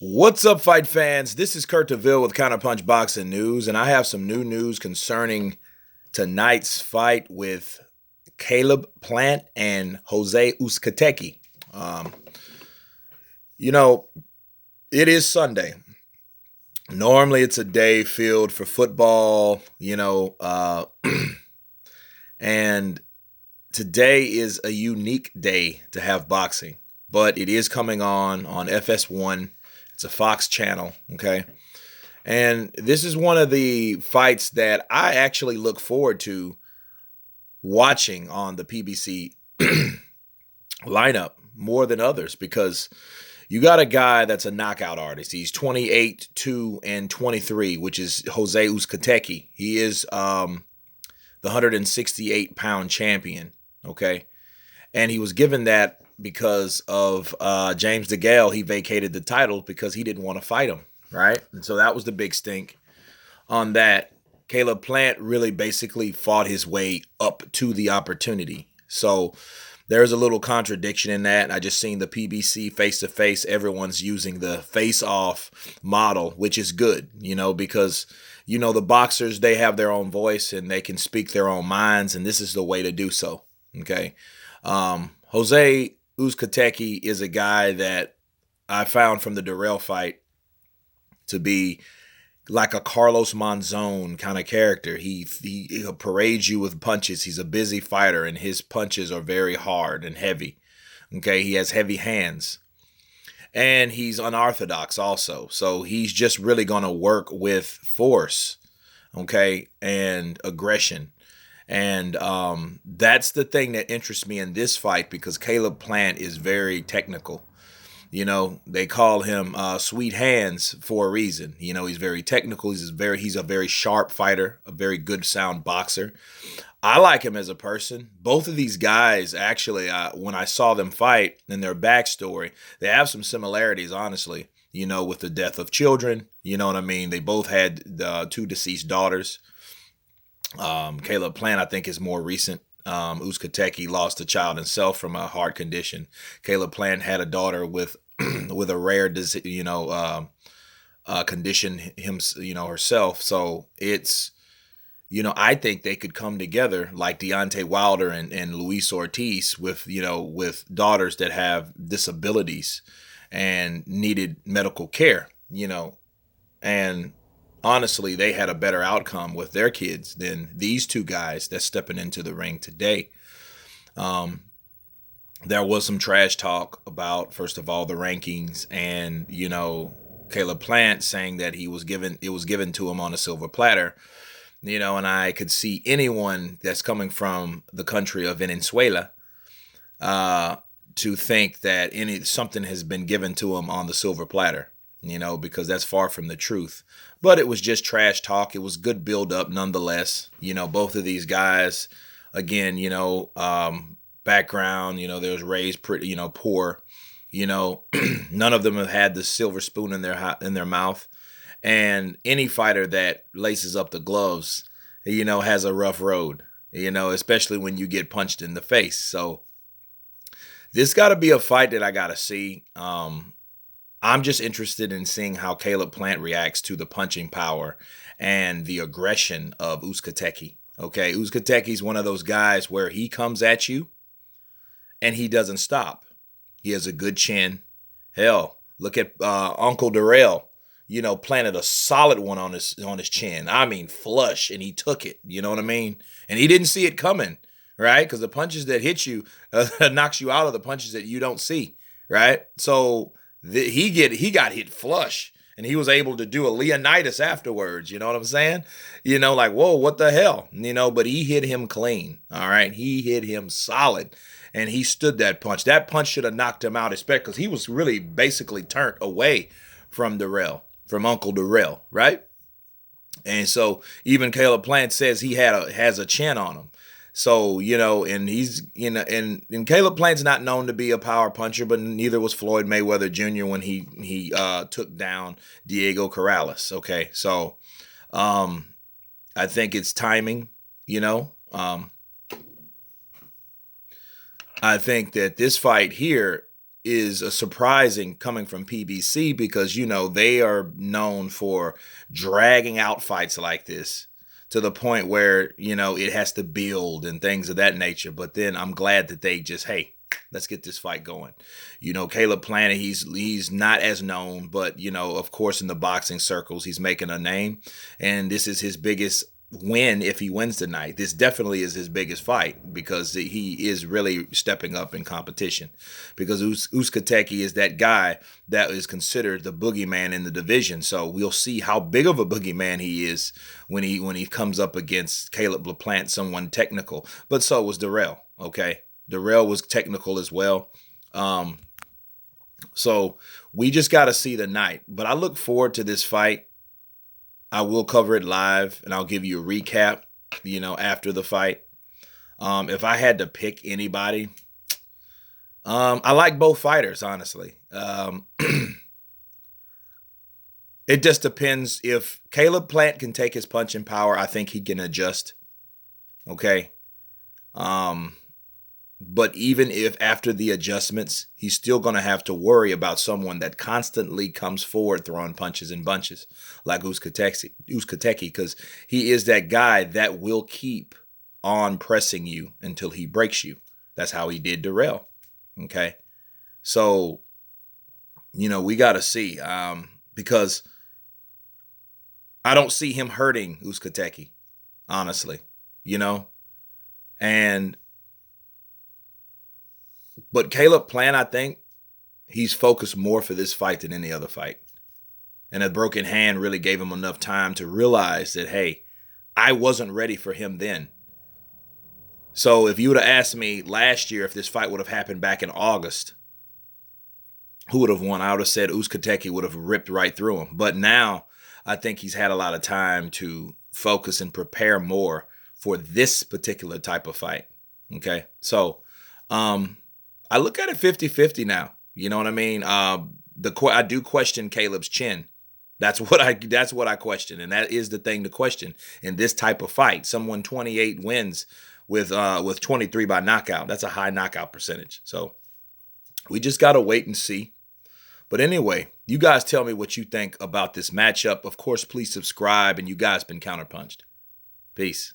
What's up, fight fans? This is Kurt DeVille with Counterpunch Boxing News, and I have some new news concerning tonight's fight with Caleb Plant and Jose Uzcategui. Um, you know, it is Sunday. Normally, it's a day filled for football, and today is a unique day to have boxing, but it is coming on FS1. It's a Fox channel, okay? And this is one of the fights that I actually look forward to watching on the PBC lineup more than others because you got a guy that's a knockout artist. He's 28, 2, and 23, which is Jose Uzcategui. He is the 168-pound champion, okay? And he was given that because of James DeGale. He vacated the title because he didn't want to fight him, right? And so that was the big stink on that. Caleb Plant really basically fought his way up to the opportunity. So there's a little contradiction in that. I just seen the PBC face-to-face. Everyone's using the face-off model, which is good, because, the boxers, they have their own voice and they can speak their own minds, and this is the way to do so, okay? Jose Uzcategui is a guy that I found from the Durrell fight to be like a Carlos Monzon kind of character. He'll parade you with punches. He's a busy fighter, and his punches are very hard and heavy. Okay, he has heavy hands. And he's unorthodox also. So he's just really going to work with force, okay, and aggression. And that's the thing that interests me in this fight because Caleb Plant is very technical. They call him Sweet Hands for a reason. He's very technical. He's a very sharp fighter, a very good sound boxer. I like him as a person. Both of these guys, actually, when I saw them fight and their backstory, they have some similarities, honestly, with the death of children. You know what I mean? They both had two deceased daughters. Caleb Plant, I think, is more recent. Uzcategui lost a child himself from a heart condition. Caleb Plant had a daughter with with a rare disease, condition herself. So it's, I think they could come together like Deontay Wilder and Luis Ortiz with daughters that have disabilities and needed medical care, and honestly, they had a better outcome with their kids than these two guys that's stepping into the ring today. There was some trash talk about, first of all, the rankings and, Caleb Plant saying that it was given to him on a silver platter, and I could see anyone that's coming from the country of Venezuela to think that something has been given to him on the silver platter, because that's far from the truth. But it was just trash talk. It was good build up nonetheless. Both of these guys, again, background, they was raised pretty, poor, none of them have had the silver spoon in their mouth. And any fighter that laces up the gloves, has a rough road, especially when you get punched in the face. So this got to be a fight that I got to see. I'm just interested in seeing how Caleb Plant reacts to the punching power and the aggression of Uzcategui. Okay, Uzcategui's one of those guys where he comes at you and he doesn't stop. He has a good chin. Hell, look at Uncle Darrell. Planted a solid one on his chin. I mean, flush, and he took it. You know what I mean? And he didn't see it coming, right? Because the punches that hit you knocks you out of the punches that you don't see, right? So he got hit flush, and he was able to do a Leonidas afterwards. You know what I'm saying? Like, whoa, what the hell? But he hit him clean. All right, he hit him solid, and he stood that punch. That punch should have knocked him out, especially because he was really basically turned away from Uncle Darrell, right? And so even Caleb Plant says he has a chin on him. So, and he's, and Caleb Plant's not known to be a power puncher, but neither was Floyd Mayweather Jr. when he took down Diego Corrales. Okay. So, I think it's timing, I think that this fight here is a surprising coming from PBC because, you know, they are known for dragging out fights like this to the point where, you know, it has to build and things of that nature. But then I'm glad that they just, hey, let's get this fight going. You know, Caleb Plant, he's not as known, but, you know, of course, in the boxing circles, he's making a name. And this is his biggest win if he wins tonight. This definitely is his biggest fight because he is really stepping up in competition. Because Uzcategui is that guy that is considered the boogeyman in the division. So we'll see how big of a boogeyman he is when he comes up against Caleb LaPlante, someone technical. But so was Darrell, okay? Darrell was technical as well. So we just got to see tonight. But I look forward to this fight. I will cover it live, and I'll give you a recap, you know, after the fight. If I had to pick anybody, I like both fighters, honestly. It just depends. If Caleb Plant can take his punching power, I think he can adjust. Okay. But even if after the adjustments, he's still going to have to worry about someone that constantly comes forward throwing punches in bunches like Uzcategui, because he is that guy that will keep on pressing you until he breaks you. That's how he did Darrell. Okay. So, you know, we got to see because I don't see him hurting Uzcategui, honestly, you know, but Caleb Plant, I think he's focused more for this fight than any other fight. And a broken hand really gave him enough time to realize that, hey, I wasn't ready for him then. So if you would have asked me last year if this fight would have happened back in August, who would have won? I would have said Uzcategui would have ripped right through him. But now I think he's had a lot of time to focus and prepare more for this particular type of fight. Okay. So, I look at it 50-50 now. You know what I mean? I do question Caleb's chin. That's what I question, and that is the thing to question in this type of fight. Someone 28 wins with 23 by knockout. That's a high knockout percentage. So we just gotta wait and see. But anyway, you guys tell me what you think about this matchup. Of course, please subscribe, and you guys been counterpunched. Peace.